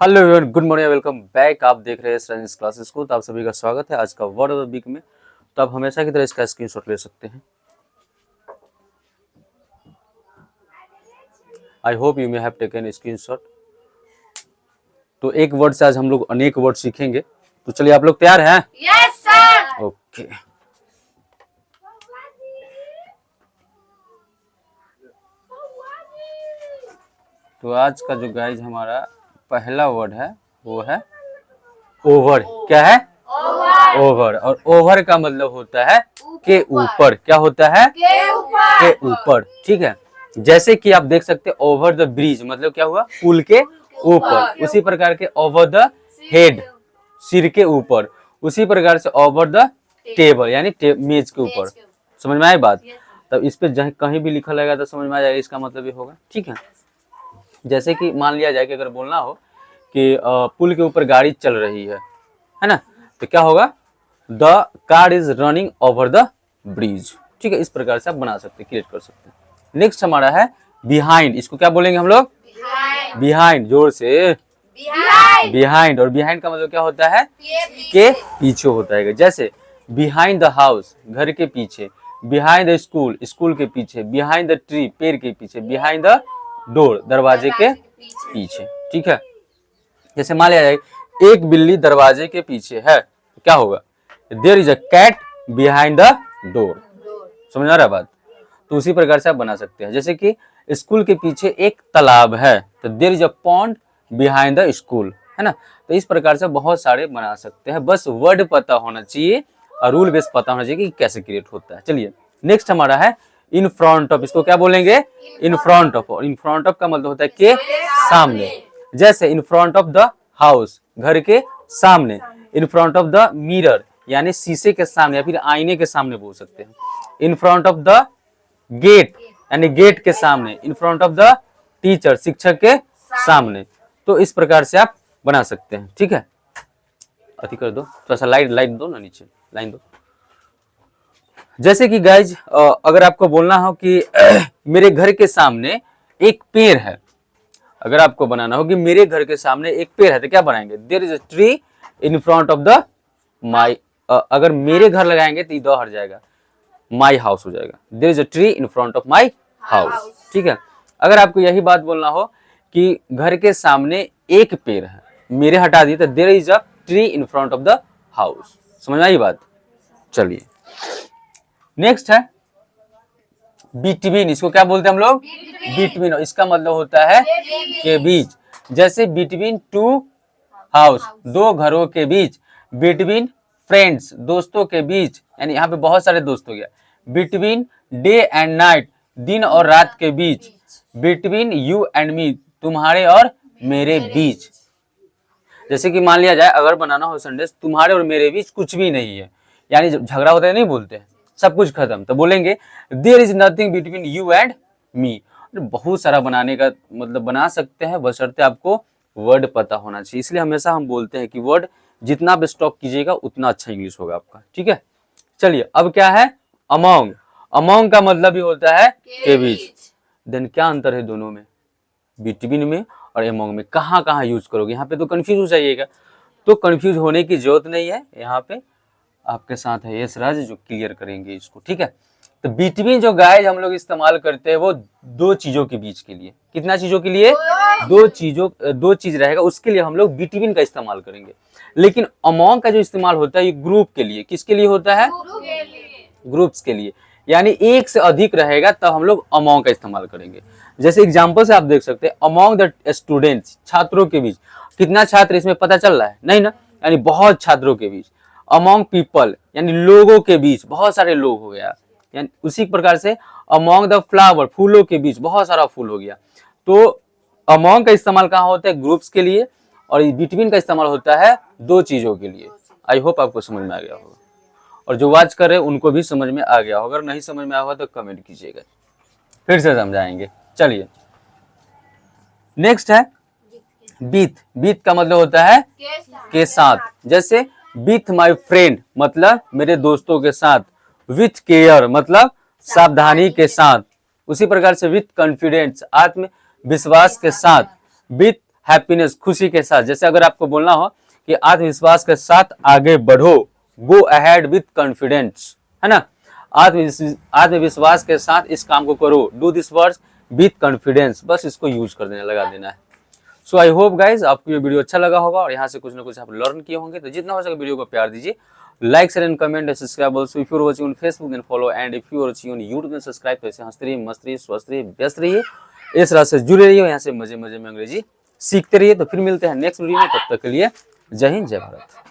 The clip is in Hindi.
Hello everyone, good morning, welcome back. आप देख रहे हैं साइंस क्लासेस को। तो आप सभी का स्वागत है आज का वर्ड ऑफ द वीक में। तो आप हमेशा की तरह इसका स्क्रीनशॉट ले सकते हैं। I hope you may have taken screenshot. तो एक वर्ड से आज हम लोग अनेक वर्ड सीखेंगे। तो चलिए, आप लोग तैयार हैं? Yes sir. ओके। तो आज का जो गाइज हमारा पहला वर्ड है वो है ओवर। क्या है? ओवर। और ओवर का मतलब होता है के ऊपर। क्या होता है? के ऊपर। ठीक है। जैसे कि आप देख सकते हैं ओवर द ब्रिज मतलब क्या हुआ? पुल के ऊपर। उसी प्रकार के ओवर द हेड, सिर के ऊपर। उसी प्रकार से ओवर द टेबल यानी मेज के ऊपर। समझ में आई बात? तब इस पे कहीं भी लिखा रहेगा तो समझ में आ जाएगा इसका मतलब ये होगा। ठीक है। जैसे कि मान लिया जाए कि अगर बोलना हो कि पुल के ऊपर गाड़ी चल रही है ना, तो क्या होगा? The car is running over the bridge. ठीक है। इस प्रकार से आप बना सकते हैं, क्रिएट कर सकते हैं। नेक्स्ट हमारा है बिहाइंड। इसको क्या बोलेंगे हम लोग? बिहाइंड। जोर से बिहाइंड। और बिहाइंड का मतलब क्या होता है? के पीछे होता है। जैसे बिहाइंड द हाउस, घर के पीछे। बिहाइंड द स्कूल, स्कूल के पीछे। बिहाइंड द ट्री, पेड़ के पीछे। बिहाइंड द डोर, दरवाजे के पीछे। ठीक है। जैसे मान लिया जाए एक बिल्ली दरवाजे के पीछे है, तो क्या होगा? There is a cat behind the door. समझ आ रहा है बात? तो उसी प्रकार से आप बना सकते हैं। जैसे कि स्कूल के पीछे एक तालाब है, तो there is a pond behind the school, है ना। तो इस प्रकार से बहुत सारे बना सकते हैं। बस वर्ड पता होना चाहिए और रूल बेस पता होना चाहिए कि कैसे क्रिएट होता है। चलिए, नेक्स्ट हमारा है इन फ्रंट ऑफ। इसको क्या बोलेंगे? इन फ्रंट ऑफ। और इन फ्रंट ऑफ का मतलब होता है के सामने। जैसे इन फ्रंट ऑफ द हाउस, घर के सामने। In front of the mirror यानी शीशे के सामने या फिर आईने के सामने बोल सकते हैं। In front of the gate यानी गेट के सामने। In front of the teacher, शिक्षक के सामने। तो इस प्रकार से आप बना सकते हैं। ठीक है। अति कर दो, थोड़ा सा लाइट दो ना, नीचे लाइन दो। जैसे कि गाइज अगर आपको बोलना हो कि मेरे घर के सामने एक पेड़ है, अगर आपको बनाना हो कि मेरे घर के सामने एक पेड़ है, तो क्या बनाएंगे? There is a tree in front of the my. अगर मेरे घर लगाएंगे तो द हट जाएगा, माई हाउस हो जाएगा। There is a tree in front of my house. ठीक है। अगर आपको यही बात बोलना हो कि घर के सामने एक पेड़ है, मेरे हटा दिए, तो there is a tree in front of the house. समझ में आई बात? चलिए, नेक्स्ट है बिटवीन। इसको क्या बोलते हैं हम लोग? बिटवीन। इसका मतलब होता है के बीच। जैसे बिटवीन टू हाउस, दो घरों के बीच। बिटवीन फ्रेंड्स, दोस्तों के बीच, यानी यहाँ पे बहुत सारे दोस्त हो गया। बिटवीन डे एंड नाइट, दिन और रात के बीच। बिटवीन यू एंड मी, तुम्हारे और मेरे बीच। जैसे कि मान लिया जाए अगर बनाना हो सेंटेंस तुम्हारे और मेरे बीच कुछ भी नहीं है, यानी जब झगड़ा होता है नहीं बोलते हैं, सब कुछ खत्म, तो बोलेंगे there is nothing between you and me. बहुत सारा बनाने का मतलब बना सकते हैं, बशर्ते आपको वर्ड पता होना चाहिए। इसलिए हमेशा हम बोलते हैं कि वर्ड जितना आप स्टॉक कीजिएगा उतना अच्छा इंग्लिश होगा आपका। ठीक है। चलिए, अब क्या है? अमोंग। अमोंग का मतलब भी होता है के बीच। देन क्या अंतर है दोनों में? बिटवीन में और अमोंग में कहाँ कहाँ यूज करोगे? यहाँ पे तो कंफ्यूज हो जाइएगा। तो कंफ्यूज होने की जरूरत नहीं है। यहाँ पे आपके साथ है यश राज जो क्लियर करेंगे इसको। ठीक है। तो बिटवीन जो गाइस हम लोग इस्तेमाल करते हैं वो दो चीजों के बीच के लिए। कितना चीजों के लिए? दो चीज रहेगा, उसके लिए हम लोग बिटवीन का इस्तेमाल करेंगे। लेकिन अमोंग का जो इस्तेमाल होता है ये ग्रुप के लिए। किसके लिए होता है? ग्रुप्स के लिए। यानी एक से अधिक रहेगा तब हम लोग अमोंग का इस्तेमाल करेंगे। जैसे एग्जांपल से आप देख सकते हैं अमोंग द स्टूडेंट्स, छात्रों के बीच। कितना छात्र इसमें पता चल रहा है? नहीं ना, यानी बहुत छात्रों के बीच। अमोंग पीपल यानी लोगों के बीच, बहुत सारे लोग हो गया। यानी उसी प्रकार से अमोंग द फ्लावर, फूलों के बीच, बहुत सारा फूल हो गया। तो अमोंग का इस्तेमाल कहाँ होता है? ग्रुप्स के लिए। और बिटवीन का इस्तेमाल होता है दो चीजों के लिए। आई होप आपको समझ में आ गया होगा, और जो वॉच कर रहे हैं उनको भी समझ में आ गया होगा। अगर नहीं समझ में आया होगा तो कमेंट कीजिएगा, फिर से समझाएंगे। चलिए, नेक्स्ट है विथ। विथ का मतलब होता है के साथ। जैसे विथ माय फ्रेंड मतलब मेरे दोस्तों के साथ। विथ केयर मतलब सावधानी के साथ। उसी प्रकार से विथ कॉन्फिडेंस, आत्मविश्वास के साथ। विथ हैप्पीनेस, खुशी के साथ। जैसे अगर आपको बोलना हो कि आत्मविश्वास के साथ आगे बढ़ो, गो अहेड विथ कॉन्फिडेंस, है ना। आत्मविश्वास के साथ इस काम को करो, do this work with confidence, बस इसको यूज कर देना, लगा देना है। सो आई होप गाइज आपको ये वीडियो अच्छा लगा होगा और यहाँ से कुछ ना कुछ आप लर्न किए होंगे। तो जितना हो सके वीडियो को प्यार दीजिए, like share and comment and subscribe also. If you are watching on Facebook then follow, and if you are watching on YouTube then subscribe. तो ऐसे हंसते रहिए, मस्त रहिए, स्वस्थ रहिए, व्यस्त रहिए, इस रात से जुड़े रहिए, यहाँ से मजे मजे में अंग्रेजी सीखते रहिए। तो फिर मिलते हैं नेक्स्ट वीडियो में, तब तक के लिए जय हिंद, जय भारत।